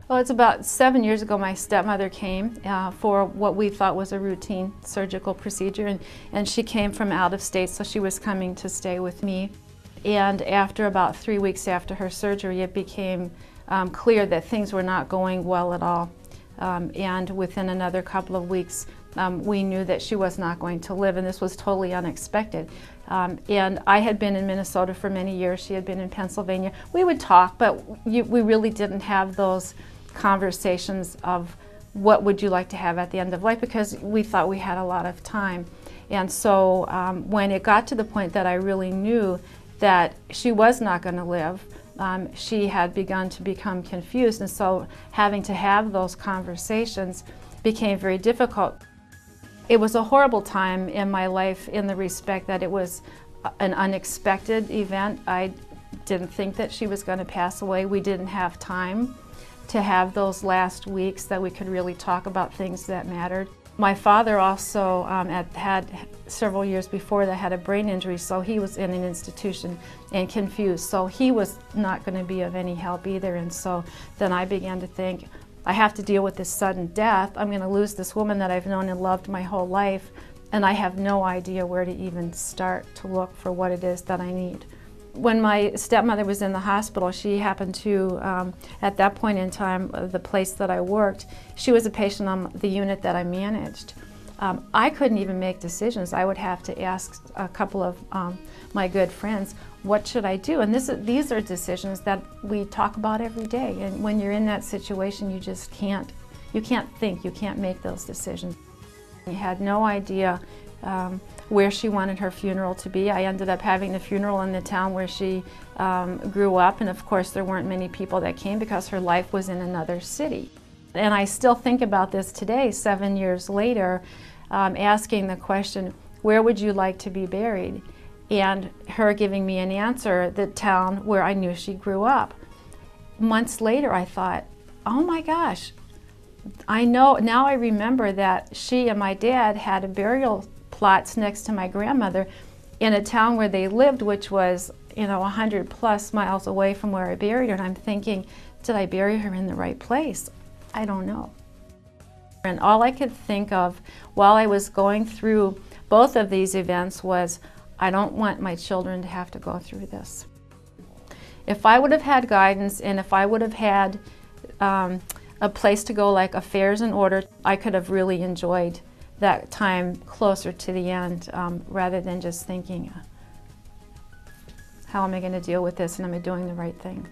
Well, it's about 7 years ago my stepmother came for what we thought was a routine surgical procedure, and she came from out of state, so she was coming to stay with me. And after about 3 weeks after her surgery, it became clear that things were not going well at all. And within another couple of weeks, we knew that she was not going to live, and this was totally unexpected. And I had been in Minnesota for many years. She had been in Pennsylvania. We would talk, but we really didn't have those conversations of what would you like to have at the end of life, because we thought we had a lot of time. And so when it got to the point that I really knew that she was not going to live, she had begun to become confused, and so having to have those conversations became very difficult. It was a horrible time in my life in the respect that it was an unexpected event. I didn't think that she was going to pass away. We didn't have time to have those last weeks that we could really talk about things that mattered. My father also had several years before that had a brain injury, so he was in an institution and confused. So he was not going to be of any help either. And so then I began to think, I have to deal with this sudden death. I'm going to lose this woman that I've known and loved my whole life, and I have no idea where to even start to look for what it is that I need. When my stepmother was in the hospital, she happened to, at that point in time, the place that I worked, she was a patient on the unit that I managed. I couldn't even make decisions. I would have to ask a couple of my good friends, what should I do? And these are decisions that we talk about every day. And when you're in that situation, you just can't think, you can't make those decisions. I had no idea where she wanted her funeral to be. I ended up having the funeral in the town where she grew up, and of course there weren't many people that came because her life was in another city. And I still think about this today, 7 years later, asking the question, where would you like to be buried? And her giving me an answer, the town where I knew she grew up. Months later I thought, oh my gosh, I know, now I remember that she and my dad had a burial plots next to my grandmother in a town where they lived, which was, 100+ miles away from where I buried her. And I'm thinking, did I bury her in the right place? I don't know. And all I could think of while I was going through both of these events was, I don't want my children to have to go through this. If I would have had guidance, and if I would have had a place to go like AffairsInOrder, I could have really enjoyed that time closer to the end, rather than just thinking, how am I going to deal with this, and am I doing the right thing?